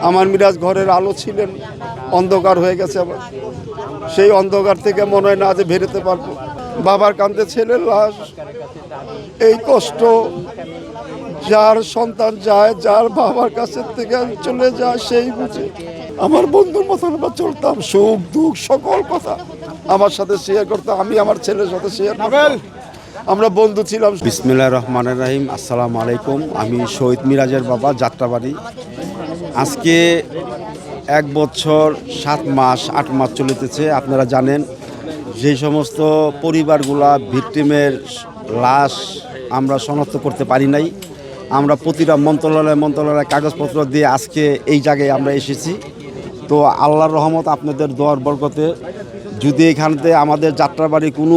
আমার মিরাজ ঘরের আলো ছিলেন, অন্ধকার হয়ে গেছে আবার। সেই অন্ধকার থেকে মনে হয় না যে বেরোতে পারবো। বাবার কাঁধে ছেলের লাশ, এই কষ্ট যার সন্তান যায়, যার বাবার কাছে থেকে চলে যায় সেই বুঝে। আমার বন্ধুর মতন আমরা চলতাম, সুখ দুঃখ সকল কথা আমার সাথে শেয়ার করতাম, আমি আমার ছেলের সাথে শেয়ার করতাম, আমরা বন্ধু ছিলাম। বিসমিল্লাহির রহমানির রহিম। আসসালামু আলাইকুম। আমি শহীদ মিরাজের বাবা, যাত্রাবাড়ি। আজকে 1 বছর 7 মাস 8 মাস চলিতেছে। আপনারা জানেন যে সমস্ত পরিবারগুলা ভিকটিমের লাশ আমরা শনাক্ত করতে পারি নাই, আমরা প্রতিটা মন্ত্রণালয়ে কাগজপত্র দিয়ে আজকে এই জায়গায় আমরা এসেছি। তো আল্লাহর রহমত, আপনাদের দোয়ার বরকতে যদি এখানতে আমাদের যাত্রাবাড়ি কোনো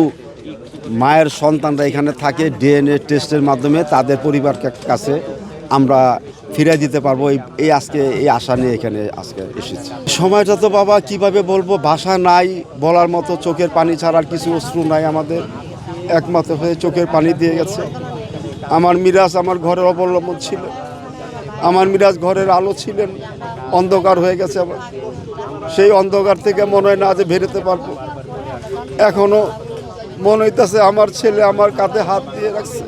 মায়ের সন্তানরা এখানে থাকে, ডিএনএ টেস্টের মাধ্যমে তাদের পরিবার কাছে আমরা ফিরে দিতে পারবো, এই আজকে এই আশা নিয়ে এখানে আজকে এসেছি। সময়টা তো বাবা কিভাবে বলবো, ভাষা নাই বলার মতো, চোখের পানি ছাড়ার কিছু অশ্রু নাই আমাদের, একমাত্র হয়ে চোখের পানি দিয়ে গেছে। আমার মিরাজ আমার ঘরের অবলম্বন ছিল, আমার মিরাজ ঘরের আলো ছিলেন, অন্ধকার হয়ে গেছে আবার। সেই অন্ধকার থেকে মনে হয় না যে বেরোতে পারবো। এখনো মনে হইতেছে আমার ছেলে আমার কাঁধে হাত দিয়ে রাখছে,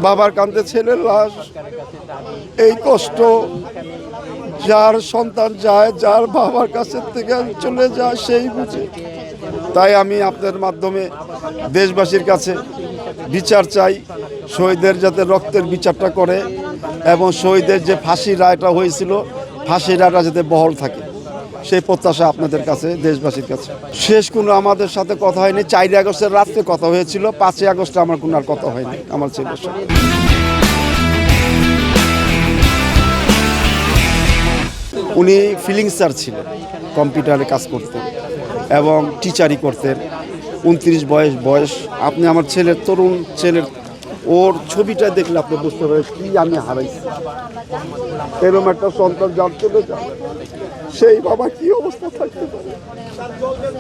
বাবার কাঁধে ছেলের লাশ, এই কষ্ট যার সন্তান যায়, যার বাবার কাছে থেকে চলে যায় সেই বুঝে। তাই আমি আপনাদের মাধ্যমে দেশবাসীর কাছে বিচার চাই, শহীদের যাতে রক্তের বিচারটা করে এবং শহীদের যে ফাঁসির রায়টা হয়েছিল, ফাঁসির রায়টা যাতে বহাল থাকে, সেই প্রত্যাশা আপনাদের কাছে, দেশবাসীর কাছে। শেষ কোনো আমাদের সাথে কথা হয়নি। 4 আগস্টের রাত্রে কথা হয়েছিল, 5 আগস্টে আমার কোনো আর কথা হয়নি আমার ছেলের সাথে। উনি ফিলিং স্যার ছিলেন, কম্পিউটারে কাজ করতেন এবং টিচারই করতেন। 29 বয়স। আপনি আমার ছেলের, তরুণ ছেলের, ওর ছবিটা দেখলে আপনি বুঝতে পারেন কি আমি হারাইছি। এরকম একটা সন্তান যার চলে যায়, সেই বাবা কি অবস্থা থাকতে পারে,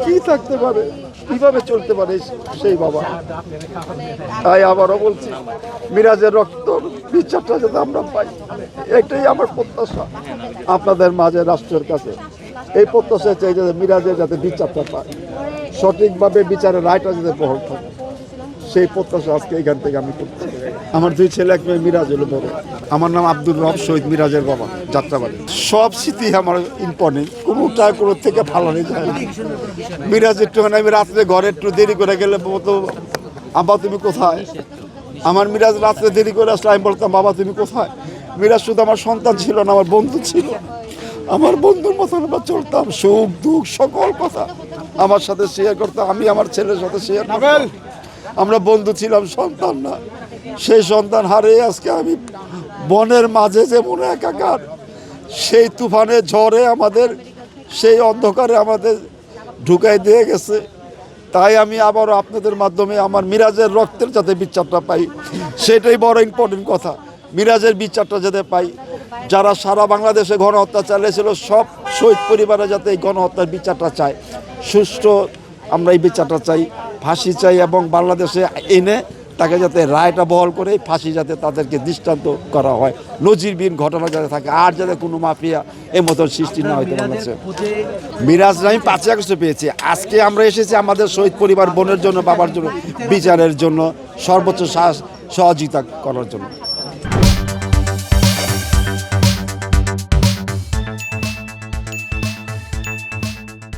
কি থাকতে পারে, কিভাবে চলতে পারে সেই বাবা। তাই আবারও বলছি, মিরাজের রক্ত বিচারটা যাতে আমরা পাই, এটাই আমার প্রত্যাশা আপনাদের মাঝে, রাষ্ট্রের কাছে। এই প্রত্যাশা চাই যাতে মিরাজের যাতে বিচারটা পায়, সঠিকভাবে বিচারের রায়টা যাতে বহাল থাকে, সেই প্রত্যাশা আজকে এখান থেকে আমি করছি। আমার 2 ছেলে, 1 মেয়ে। মিরাজ হলো বড়। আমার নাম আব্দুর রব, শহীদ মিরাজের বাবা, যাত্রাবাড়ি। সব স্মৃতি আমার ইম্পর্টেন্ট, কোনোটা কোনো থেকে ভালো হয়ে যায় না। মিরাজ একটুখানি আমি রাত্রে ঘরে একটু দেরি করে গেলে বলতো, আব্বা তুমি কোথায়? আমার মিরাজ রাত্রে দেরি করে আসলে আমি বলতাম, বাবা তুমি কোথায়? মিরাজ শুধু আমার সন্তান ছিল না, আমার বন্ধু ছিল, আমার বন্ধুর মতন আমরা চলতাম, সুখ দুঃখ সকল কথা আমার সাথে শেয়ার করতাম, আমি আমার ছেলের সাথে শেয়ার করতাম, আমরা বন্ধু ছিলাম, সন্তান না। সেই সন্তান হারিয়ে আজকে আমি বনের মাঝে যে মনে একাকার, সেই তুফানে ঝড়ে আমাদের সেই অন্ধকারে আমাদের ঢুকাই দিয়ে গেছে। তাই আমি আবারও আপনাদের মাধ্যমে আমার মিরাজের রক্তের যাতে বিচারটা পাই, সেটাই বড় ইম্পর্টেন্ট কথা। মিরাজের বিচারটা যাতে পাই, যারা সারা বাংলাদেশে গণহত্যা চালিয়েছিল সব শহীদ পরিবারে যাতে এই গণহত্যার বিচারটা চায়, সুষ্ঠু আমরা এই বিচারটা চাই, ফাঁসি চাই এবং বাংলাদেশে এনে তাকে যাতে রায়টা বহাল করে ফাঁসি যাতে তাদেরকে দৃষ্টান্ত করা হয়, নজিরবিহীন ঘটনা যাতে থাকে, আর যাতে কোনো মাফিয়া এর মতন সৃষ্টি না হইতে পারছে। মিরাজ আমি 5 আগস্টে পেয়েছি। আজকে আমরা এসেছি আমাদের শহীদ পরিবার, বোনের জন্য, বাবার জন্য বিচারের জন্য সর্বোচ্চ সহযোগিতা করার জন্য।